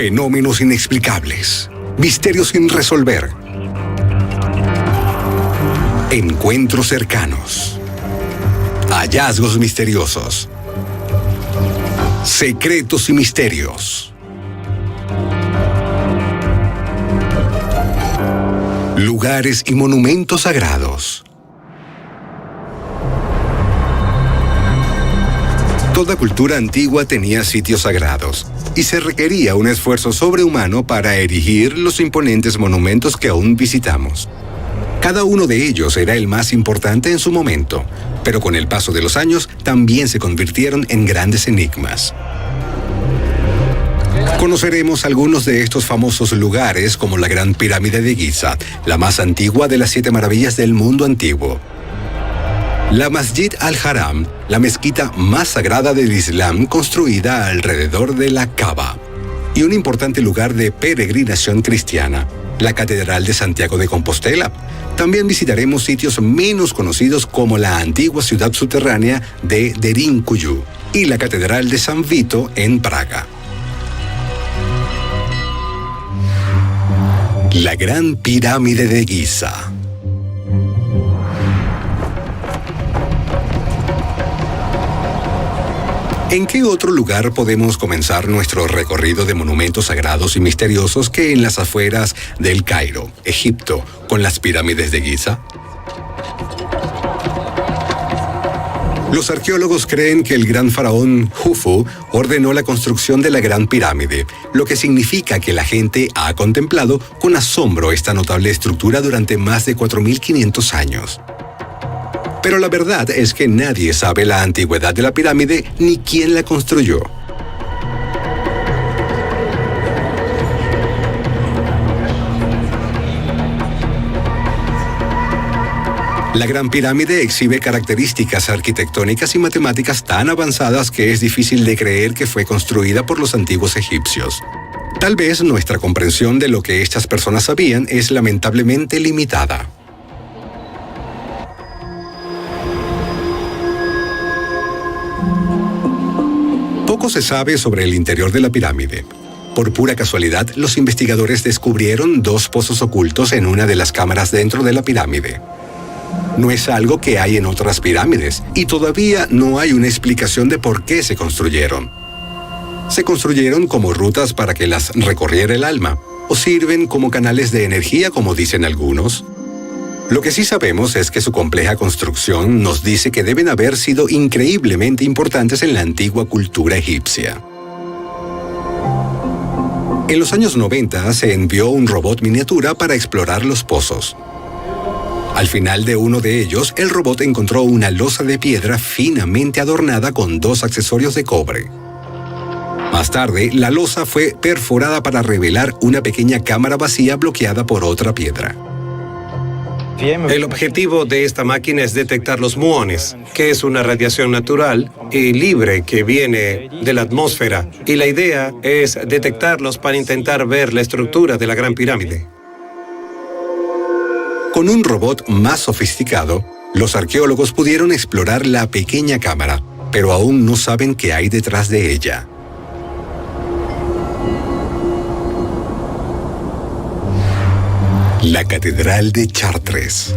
Fenómenos inexplicables. Misterios sin resolver. Encuentros cercanos. Hallazgos misteriosos. Secretos y misterios. Lugares y monumentos sagrados. Toda cultura antigua tenía sitios sagrados, y se requería un esfuerzo sobrehumano para erigir los imponentes monumentos que aún visitamos. Cada uno de ellos era el más importante en su momento, pero con el paso de los años también se convirtieron en grandes enigmas. Conoceremos algunos de estos famosos lugares, como la Gran Pirámide de Giza, la más antigua de las 7 maravillas del mundo antiguo. La Masjid al-Haram, la mezquita más sagrada del Islam construida alrededor de la Kaaba, y un importante lugar de peregrinación cristiana, la Catedral de Santiago de Compostela. También visitaremos sitios menos conocidos como la antigua ciudad subterránea de Derinkuyu y la Catedral de San Vito en Praga. La Gran Pirámide de Giza. ¿En qué otro lugar podemos comenzar nuestro recorrido de monumentos sagrados y misteriosos que en las afueras del Cairo, Egipto, con las pirámides de Giza? Los arqueólogos creen que el gran faraón Jufu ordenó la construcción de la Gran Pirámide, lo que significa que la gente ha contemplado con asombro esta notable estructura durante más de 4.500 años. Pero la verdad es que nadie sabe la antigüedad de la pirámide ni quién la construyó. La Gran Pirámide exhibe características arquitectónicas y matemáticas tan avanzadas que es difícil de creer que fue construida por los antiguos egipcios. Tal vez nuestra comprensión de lo que estas personas sabían es lamentablemente limitada. Poco se sabe sobre el interior de la pirámide. Por pura casualidad, los investigadores descubrieron 2 pozos ocultos en una de las cámaras dentro de la pirámide. No es algo que hay en otras pirámides, y todavía no hay una explicación de por qué se construyeron. Se construyeron como rutas para que las recorriera el alma, o sirven como canales de energía, como dicen algunos. Lo que sí sabemos es que su compleja construcción nos dice que deben haber sido increíblemente importantes en la antigua cultura egipcia. En los años 90 se envió un robot miniatura para explorar los pozos. Al final de uno de ellos, el robot encontró una losa de piedra finamente adornada con 2 accesorios de cobre. Más tarde, la losa fue perforada para revelar una pequeña cámara vacía bloqueada por otra piedra. El objetivo de esta máquina es detectar los muones, que es una radiación natural y libre que viene de la atmósfera. Y la idea es detectarlos para intentar ver la estructura de la Gran Pirámide. Con un robot más sofisticado, los arqueólogos pudieron explorar la pequeña cámara, pero aún no saben qué hay detrás de ella. La Catedral de Chartres.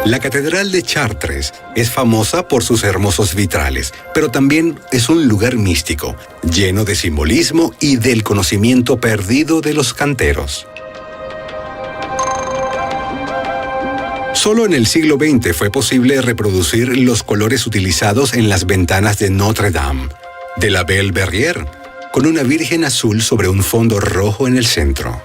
La Catedral de Chartres es famosa por sus hermosos vitrales, pero también es un lugar místico, lleno de simbolismo y del conocimiento perdido de los canteros. Solo en el siglo XX fue posible reproducir los colores utilizados en las ventanas de Notre Dame, de la Belle Verrière, con una Virgen azul sobre un fondo rojo en el centro.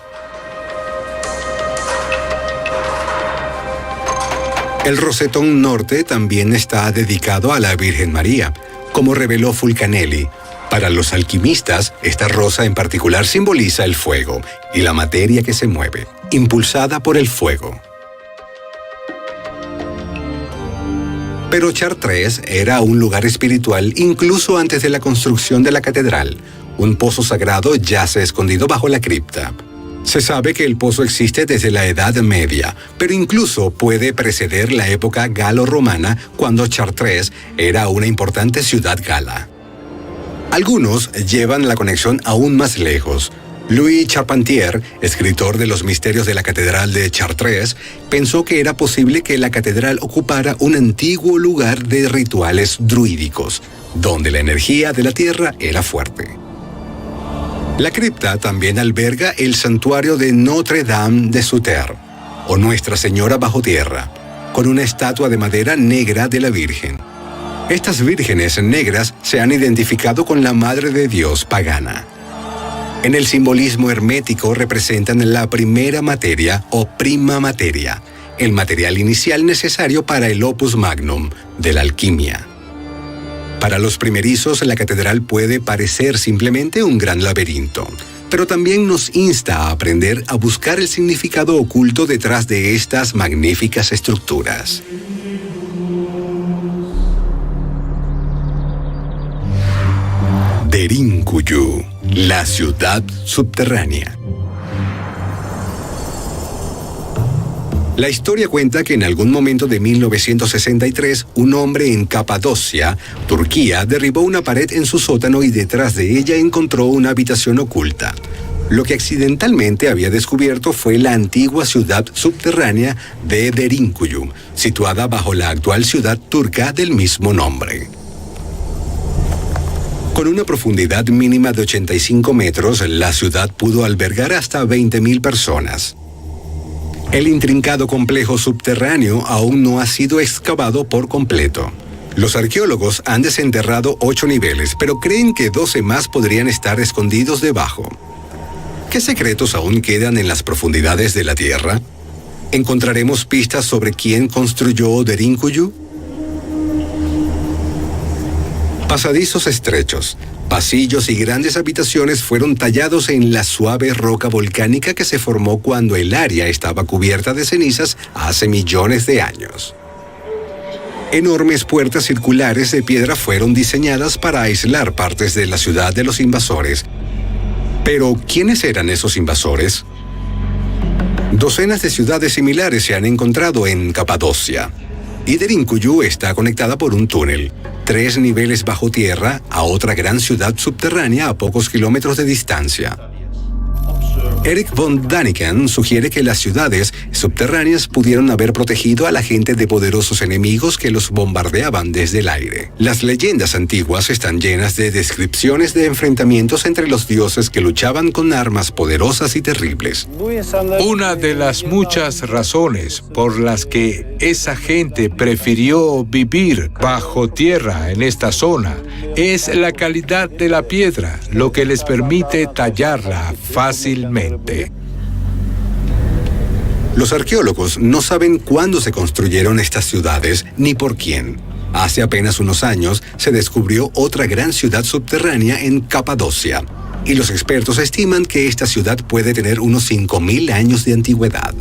El rosetón norte también está dedicado a la Virgen María, como reveló Fulcanelli. Para los alquimistas, esta rosa en particular simboliza el fuego y la materia que se mueve, impulsada por el fuego. Pero Chartres era un lugar espiritual incluso antes de la construcción de la catedral. Un pozo sagrado yace escondido bajo la cripta. Se sabe que el pozo existe desde la Edad Media, pero incluso puede preceder la época galo-romana, cuando Chartres era una importante ciudad gala. Algunos llevan la conexión aún más lejos. Louis Charpentier, escritor de los misterios de la Catedral de Chartres, pensó que era posible que la catedral ocupara un antiguo lugar de rituales druídicos, donde la energía de la tierra era fuerte. La cripta también alberga el santuario de Notre-Dame de Sauterre, o Nuestra Señora bajo tierra, con una estatua de madera negra de la Virgen. Estas vírgenes negras se han identificado con la Madre de Dios pagana. En el simbolismo hermético representan la primera materia o prima materia, el material inicial necesario para el opus magnum de la alquimia. Para los primerizos, la catedral puede parecer simplemente un gran laberinto, pero también nos insta a aprender a buscar el significado oculto detrás de estas magníficas estructuras. Derinkuyu, la ciudad subterránea. La historia cuenta que en algún momento de 1963, un hombre en Capadocia, Turquía, derribó una pared en su sótano y detrás de ella encontró una habitación oculta. Lo que accidentalmente había descubierto fue la antigua ciudad subterránea de Derinkuyu, situada bajo la actual ciudad turca del mismo nombre. Con una profundidad mínima de 85 metros, la ciudad pudo albergar hasta 20.000 personas. El intrincado complejo subterráneo aún no ha sido excavado por completo. Los arqueólogos han desenterrado 8 niveles, pero creen que 12 más podrían estar escondidos debajo. ¿Qué secretos aún quedan en las profundidades de la Tierra? ¿Encontraremos pistas sobre quién construyó Derinkuyu? Pasadizos estrechos, pasillos y grandes habitaciones fueron tallados en la suave roca volcánica que se formó cuando el área estaba cubierta de cenizas hace millones de años. Enormes puertas circulares de piedra fueron diseñadas para aislar partes de la ciudad de los invasores. Pero, ¿quiénes eran esos invasores? Docenas de ciudades similares se han encontrado en Capadocia, y Derinkuyu está conectada por un túnel, 3 niveles bajo tierra, a otra gran ciudad subterránea a pocos kilómetros de distancia. Eric von Daniken sugiere que las ciudades subterráneas pudieron haber protegido a la gente de poderosos enemigos que los bombardeaban desde el aire. Las leyendas antiguas están llenas de descripciones de enfrentamientos entre los dioses que luchaban con armas poderosas y terribles. Una de las muchas razones por las que esa gente prefirió vivir bajo tierra en esta zona es la calidad de la piedra, lo que les permite tallarla fácilmente. Los arqueólogos no saben cuándo se construyeron estas ciudades ni por quién. Hace apenas unos años se descubrió otra gran ciudad subterránea en Capadocia, y los expertos estiman que esta ciudad puede tener unos 5.000 años de antigüedad.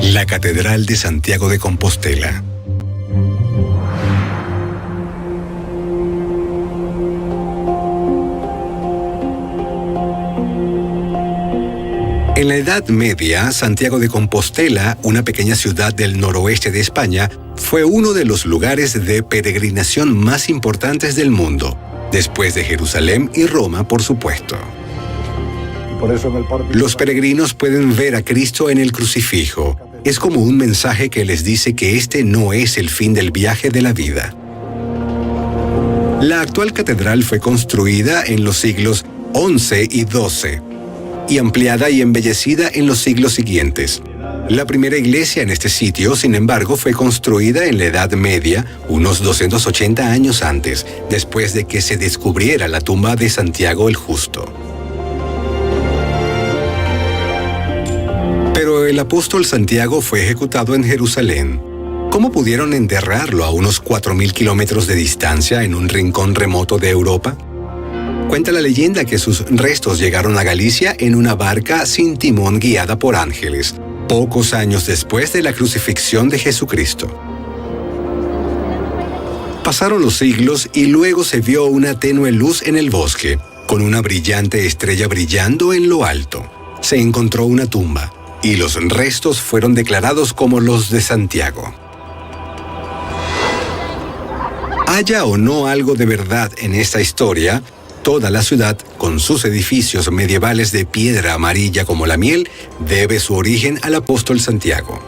La Catedral de Santiago de Compostela. En la Edad Media, Santiago de Compostela, una pequeña ciudad del noroeste de España, fue uno de los lugares de peregrinación más importantes del mundo, después de Jerusalén y Roma, por supuesto. Los peregrinos pueden ver a Cristo en el crucifijo. Es como un mensaje que les dice que este no es el fin del viaje de la vida. La actual catedral fue construida en los siglos XI y XII y ampliada y embellecida en los siglos siguientes. La primera iglesia en este sitio, sin embargo, fue construida en la Edad Media, unos 280 años antes, después de que se descubriera la tumba de Santiago el Justo. Pero el apóstol Santiago fue ejecutado en Jerusalén. ¿Cómo pudieron enterrarlo a unos 4.000 kilómetros de distancia en un rincón remoto de Europa? Cuenta la leyenda que sus restos llegaron a Galicia en una barca sin timón guiada por ángeles, pocos años después de la crucifixión de Jesucristo. Pasaron los siglos y luego se vio una tenue luz en el bosque, con una brillante estrella brillando en lo alto. Se encontró una tumba, y los restos fueron declarados como los de Santiago. Haya o no algo de verdad en esta historia, toda la ciudad, con sus edificios medievales de piedra amarilla como la miel, debe su origen al apóstol Santiago.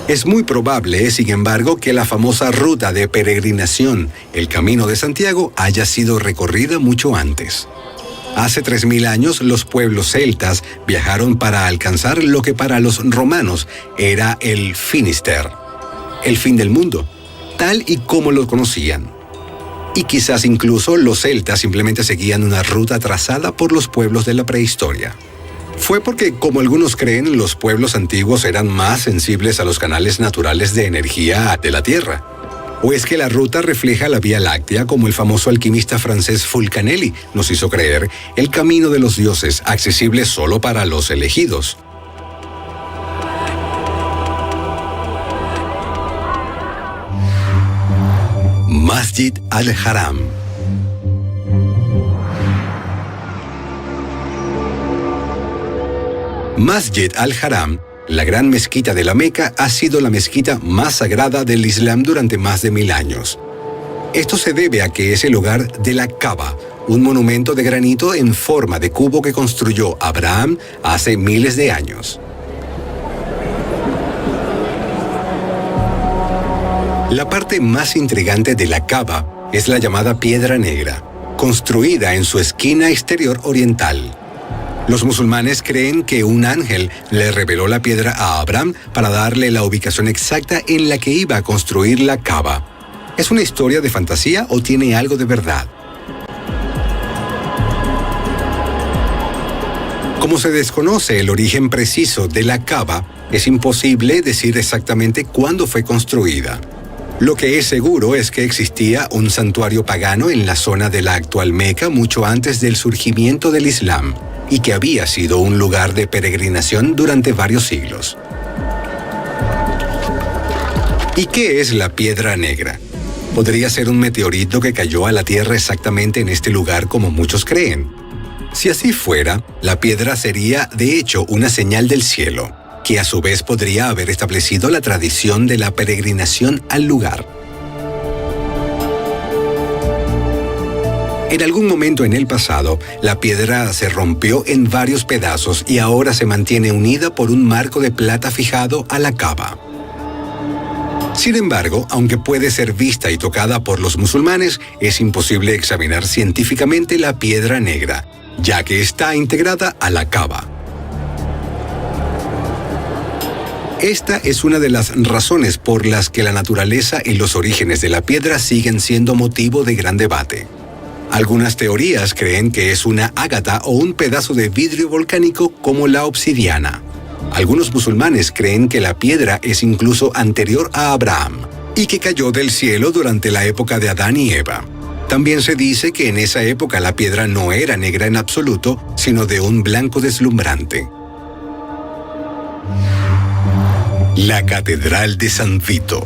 Es muy probable, sin embargo, que la famosa ruta de peregrinación, el Camino de Santiago, haya sido recorrida mucho antes. Hace 3000 años, los pueblos celtas viajaron para alcanzar lo que para los romanos era el Finisterre, el fin del mundo, tal y como lo conocían. Y quizás incluso los celtas simplemente seguían una ruta trazada por los pueblos de la prehistoria. Fue porque, como algunos creen, los pueblos antiguos eran más sensibles a los canales naturales de energía de la Tierra. ¿O es que la ruta refleja la Vía Láctea, como el famoso alquimista francés Fulcanelli nos hizo creer, el camino de los dioses, accesible solo para los elegidos? Masjid al-Haram. Masjid al-Haram, la gran mezquita de la Meca, ha sido la mezquita más sagrada del Islam durante más de 1000 años. Esto se debe a que es el hogar de la Kaaba, un monumento de granito en forma de cubo que construyó Abraham hace miles de años. La parte más intrigante de la Kaaba es la llamada Piedra Negra, construida en su esquina exterior oriental. Los musulmanes creen que un ángel le reveló la piedra a Abraham para darle la ubicación exacta en la que iba a construir la Kaaba. ¿Es una historia de fantasía o tiene algo de verdad? Como se desconoce el origen preciso de la Kaaba, es imposible decir exactamente cuándo fue construida. Lo que es seguro es que existía un santuario pagano en la zona de la actual Meca mucho antes del surgimiento del Islam, y que había sido un lugar de peregrinación durante varios siglos. ¿Y qué es la Piedra Negra? ¿Podría ser un meteorito que cayó a la Tierra exactamente en este lugar como muchos creen? Si así fuera, la piedra sería de hecho una señal del cielo, que a su vez podría haber establecido la tradición de la peregrinación al lugar. En algún momento en el pasado, la piedra se rompió en varios pedazos y ahora se mantiene unida por un marco de plata fijado a la Kaaba. Sin embargo, aunque puede ser vista y tocada por los musulmanes, es imposible examinar científicamente la Piedra Negra, ya que está integrada a la Kaaba. Esta es una de las razones por las que la naturaleza y los orígenes de la piedra siguen siendo motivo de gran debate. Algunas teorías creen que es una ágata o un pedazo de vidrio volcánico como la obsidiana. Algunos musulmanes creen que la piedra es incluso anterior a Abraham y que cayó del cielo durante la época de Adán y Eva. También se dice que en esa época la piedra no era negra en absoluto, sino de un blanco deslumbrante. La Catedral de San Vito.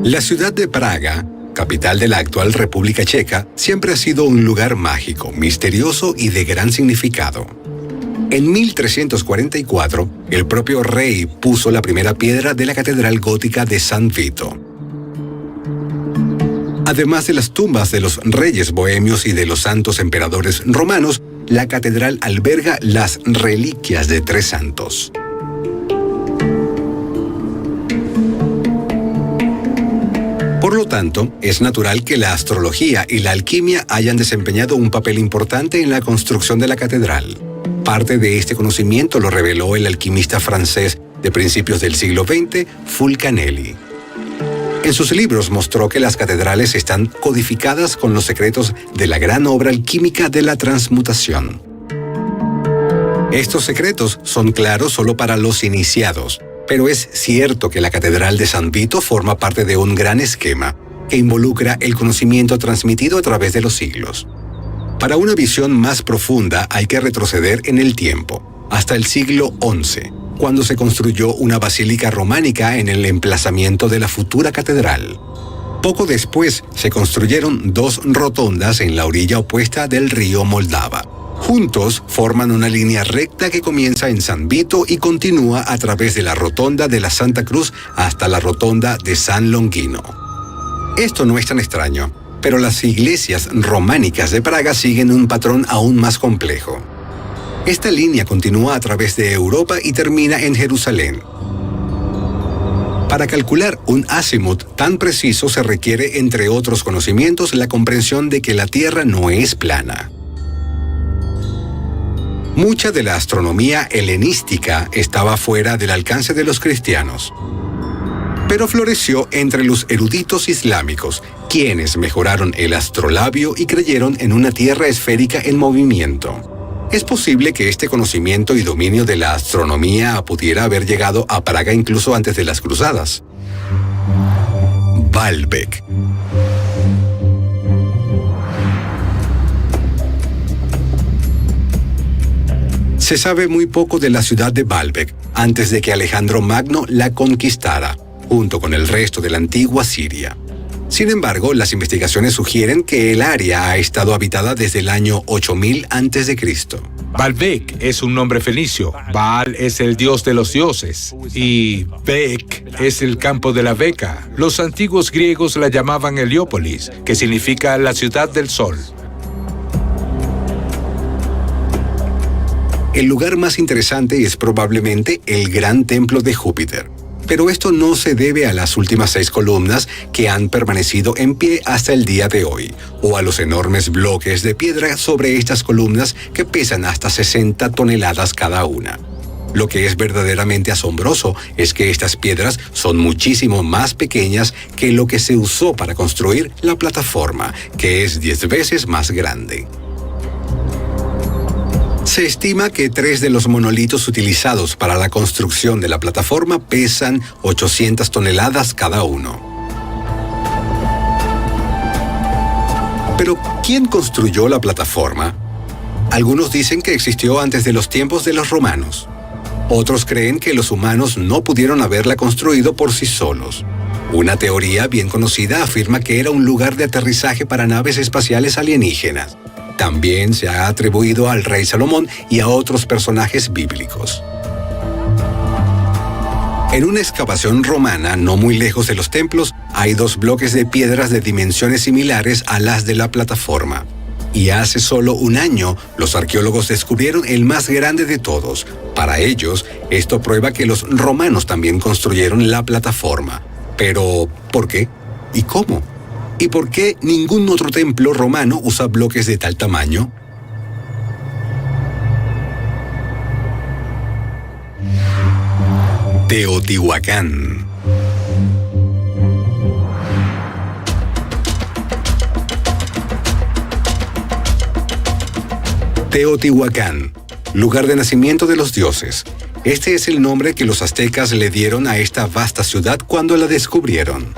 La ciudad de Praga, capital de la actual República Checa, siempre ha sido un lugar mágico, misterioso y de gran significado. En 1344, el propio rey puso la primera piedra de la catedral gótica de San Vito. Además de las tumbas de los reyes bohemios y de los santos emperadores romanos, la catedral alberga las reliquias de 3 santos. Por lo tanto, es natural que la astrología y la alquimia hayan desempeñado un papel importante en la construcción de la catedral. Parte de este conocimiento lo reveló el alquimista francés de principios del siglo XX, Fulcanelli. En sus libros mostró que las catedrales están codificadas con los secretos de la gran obra alquímica de la transmutación. Estos secretos son claros solo para los iniciados, pero es cierto que la Catedral de San Vito forma parte de un gran esquema que involucra el conocimiento transmitido a través de los siglos. Para una visión más profunda hay que retroceder en el tiempo, hasta el siglo XI, cuando se construyó una basílica románica en el emplazamiento de la futura catedral. Poco después se construyeron 2 rotondas en la orilla opuesta del río Moldava. Juntos forman una línea recta que comienza en San Vito y continúa a través de la rotonda de la Santa Cruz hasta la rotonda de San Longino. Esto no es tan extraño, pero las iglesias románicas de Praga siguen un patrón aún más complejo. Esta línea continúa a través de Europa y termina en Jerusalén. Para calcular un azimut tan preciso se requiere, entre otros conocimientos, la comprensión de que la Tierra no es plana. Mucha de la astronomía helenística estaba fuera del alcance de los cristianos, pero floreció entre los eruditos islámicos, quienes mejoraron el astrolabio y creyeron en una Tierra esférica en movimiento. Es posible que este conocimiento y dominio de la astronomía pudiera haber llegado a Praga incluso antes de las cruzadas. Baalbek. Se sabe muy poco de la ciudad de Baalbek antes de que Alejandro Magno la conquistara, junto con el resto de la antigua Siria. Sin embargo, las investigaciones sugieren que el área ha estado habitada desde el año 8000 a.C. Baalbek es un nombre fenicio. Baal es el dios de los dioses y Bek es el campo de la beca. Los antiguos griegos la llamaban Heliópolis, que significa la ciudad del sol. El lugar más interesante es probablemente el gran templo de Júpiter. Pero esto no se debe a las últimas 6 columnas que han permanecido en pie hasta el día de hoy, o a los enormes bloques de piedra sobre estas columnas que pesan hasta 60 toneladas cada una. Lo que es verdaderamente asombroso es que estas piedras son muchísimo más pequeñas que lo que se usó para construir la plataforma, que es 10 veces más grande. Se estima que 3 de los monolitos utilizados para la construcción de la plataforma pesan 800 toneladas cada uno. Pero, ¿quién construyó la plataforma? Algunos dicen que existió antes de los tiempos de los romanos. Otros creen que los humanos no pudieron haberla construido por sí solos. Una teoría bien conocida afirma que era un lugar de aterrizaje para naves espaciales alienígenas. También se ha atribuido al rey Salomón y a otros personajes bíblicos. En una excavación romana, no muy lejos de los templos, hay 2 bloques de piedras de dimensiones similares a las de la plataforma. Y hace solo un año, los arqueólogos descubrieron el más grande de todos. Para ellos, esto prueba que los romanos también construyeron la plataforma. Pero, ¿por qué? ¿Y cómo? ¿Y por qué ningún otro templo romano usa bloques de tal tamaño? Teotihuacán. Teotihuacán, lugar de nacimiento de los dioses. Este es el nombre que los aztecas le dieron a esta vasta ciudad cuando la descubrieron.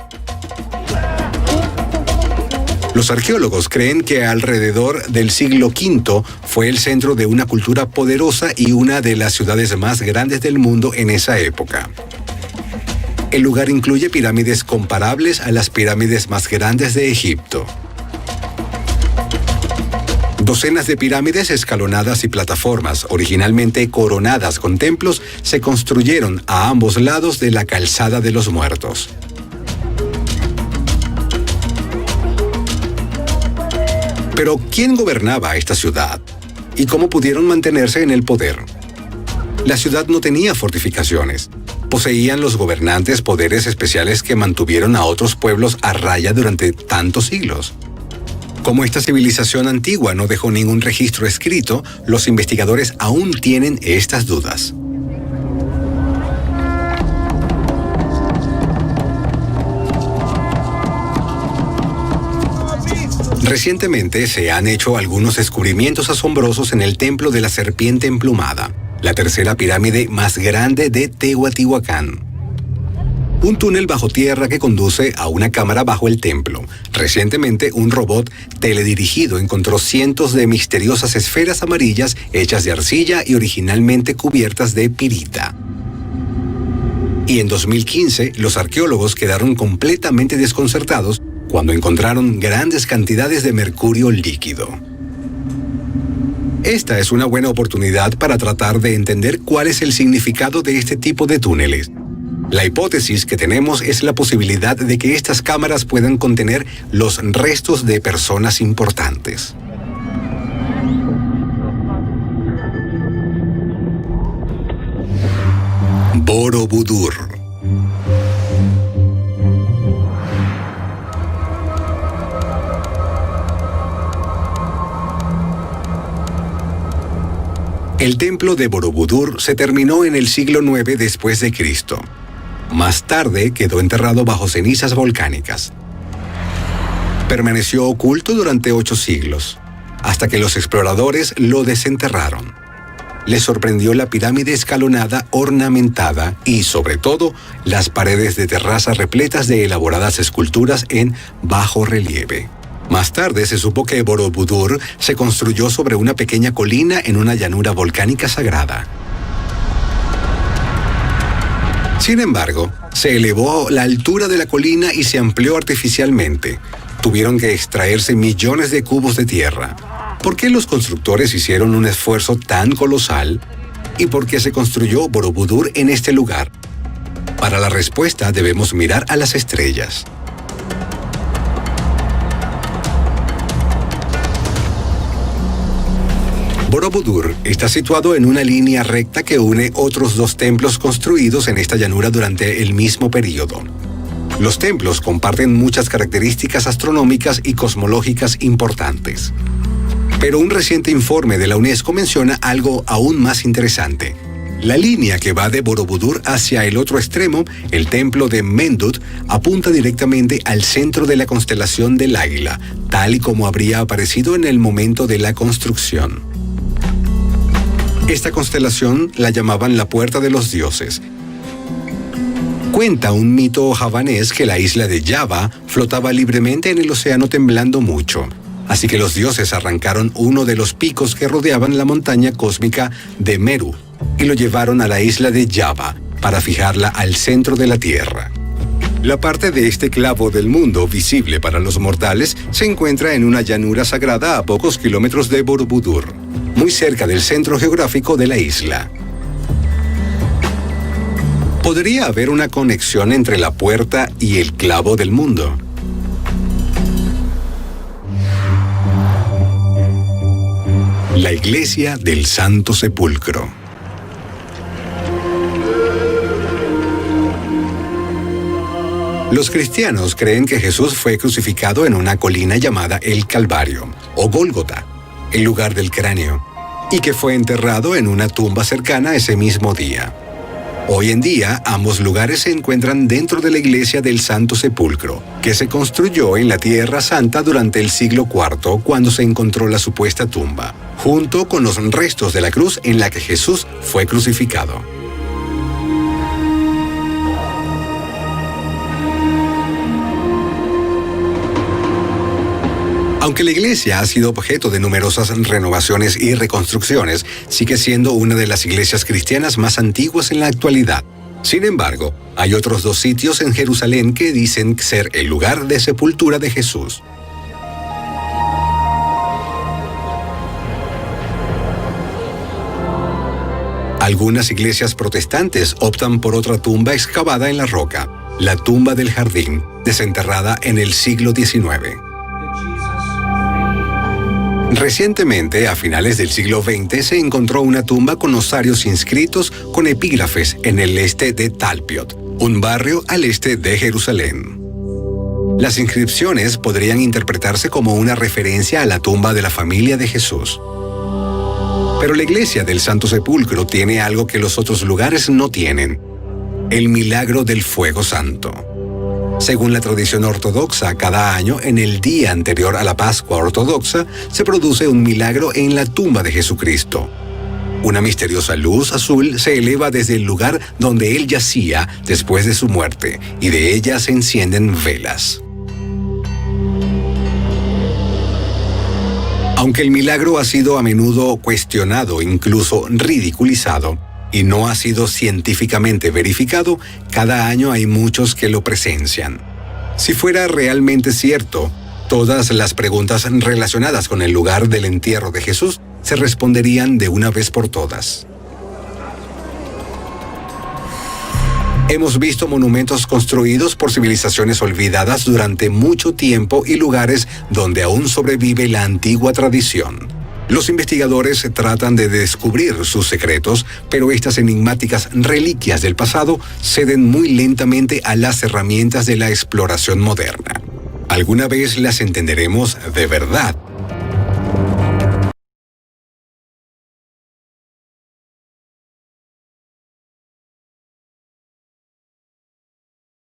Los arqueólogos creen que alrededor del siglo V fue el centro de una cultura poderosa y una de las ciudades más grandes del mundo en esa época. El lugar incluye pirámides comparables a las pirámides más grandes de Egipto. Docenas de pirámides escalonadas y plataformas, originalmente coronadas con templos, se construyeron a ambos lados de la Calzada de los Muertos. Pero, ¿quién gobernaba esta ciudad? ¿Y cómo pudieron mantenerse en el poder? La ciudad no tenía fortificaciones. Poseían los gobernantes poderes especiales que mantuvieron a otros pueblos a raya durante tantos siglos. Como esta civilización antigua no dejó ningún registro escrito, los investigadores aún tienen estas dudas. Recientemente se han hecho algunos descubrimientos asombrosos en el Templo de la Serpiente Emplumada, la tercera pirámide más grande de Teotihuacán. Un túnel bajo tierra que conduce a una cámara bajo el templo. Recientemente, un robot teledirigido encontró cientos de misteriosas esferas amarillas hechas de arcilla y originalmente cubiertas de pirita. Y en 2015, los arqueólogos quedaron completamente desconcertados cuando encontraron grandes cantidades de mercurio líquido. Esta es una buena oportunidad para tratar de entender cuál es el significado de este tipo de túneles. La hipótesis que tenemos es la posibilidad de que estas cámaras puedan contener los restos de personas importantes. Borobudur. El templo de Borobudur se terminó en el siglo IX después de Cristo. Más tarde quedó enterrado bajo cenizas volcánicas. Permaneció oculto durante 8 siglos, hasta que los exploradores lo desenterraron. Les sorprendió la pirámide escalonada ornamentada y, sobre todo, las paredes de terraza repletas de elaboradas esculturas en bajo relieve. Más tarde se supo que Borobudur se construyó sobre una pequeña colina en una llanura volcánica sagrada. Sin embargo, se elevó la altura de la colina y se amplió artificialmente. Tuvieron que extraerse millones de cubos de tierra. ¿Por qué los constructores hicieron un esfuerzo tan colosal? ¿Y por qué se construyó Borobudur en este lugar? Para la respuesta debemos mirar a las estrellas. Borobudur está situado en una línea recta que une otros 2 templos construidos en esta llanura durante el mismo período. Los templos comparten muchas características astronómicas y cosmológicas importantes. Pero un reciente informe de la UNESCO menciona algo aún más interesante. La línea que va de Borobudur hacia el otro extremo, el templo de Mendut, apunta directamente al centro de la constelación del Águila, tal y como habría aparecido en el momento de la construcción. Esta constelación la llamaban la Puerta de los Dioses. Cuenta un mito javanés que la isla de Java flotaba libremente en el océano temblando mucho. Así que los dioses arrancaron uno de los picos que rodeaban la montaña cósmica de Meru y lo llevaron a la isla de Java para fijarla al centro de la Tierra. La parte de este clavo del mundo visible para los mortales se encuentra en una llanura sagrada a pocos kilómetros de Borobudur, muy cerca del centro geográfico de la isla. ¿Podría haber una conexión entre la puerta y el clavo del mundo? La Iglesia del Santo Sepulcro. Los cristianos creen que Jesús fue crucificado en una colina llamada el Calvario, o Gólgota, el lugar del cráneo, y que fue enterrado en una tumba cercana ese mismo día. Hoy en día, ambos lugares se encuentran dentro de la Iglesia del Santo Sepulcro, que se construyó en la Tierra Santa durante el siglo IV, cuando se encontró la supuesta tumba, junto con los restos de la cruz en la que Jesús fue crucificado. Aunque la iglesia ha sido objeto de numerosas renovaciones y reconstrucciones, sigue siendo una de las iglesias cristianas más antiguas en la actualidad. Sin embargo, hay otros 2 sitios en Jerusalén que dicen ser el lugar de sepultura de Jesús. Algunas iglesias protestantes optan por otra tumba excavada en la roca, la tumba del jardín, desenterrada en el siglo XIX. Recientemente, a finales del siglo XX, se encontró una tumba con osarios inscritos con epígrafes en el este de Talpiot, un barrio al este de Jerusalén. Las inscripciones podrían interpretarse como una referencia a la tumba de la familia de Jesús. Pero la iglesia del Santo Sepulcro tiene algo que los otros lugares no tienen: el milagro del fuego santo. Según la tradición ortodoxa, cada año, en el día anterior a la Pascua ortodoxa, se produce un milagro en la tumba de Jesucristo. Una misteriosa luz azul se eleva desde el lugar donde él yacía después de su muerte, y de ella se encienden velas. Aunque el milagro ha sido a menudo cuestionado, incluso ridiculizado, y no ha sido científicamente verificado, cada año hay muchos que lo presencian. Si fuera realmente cierto, todas las preguntas relacionadas con el lugar del entierro de Jesús se responderían de una vez por todas. Hemos visto monumentos construidos por civilizaciones olvidadas durante mucho tiempo y lugares donde aún sobrevive la antigua tradición. Los investigadores tratan de descubrir sus secretos, pero estas enigmáticas reliquias del pasado ceden muy lentamente a las herramientas de la exploración moderna. Alguna vez las entenderemos de verdad,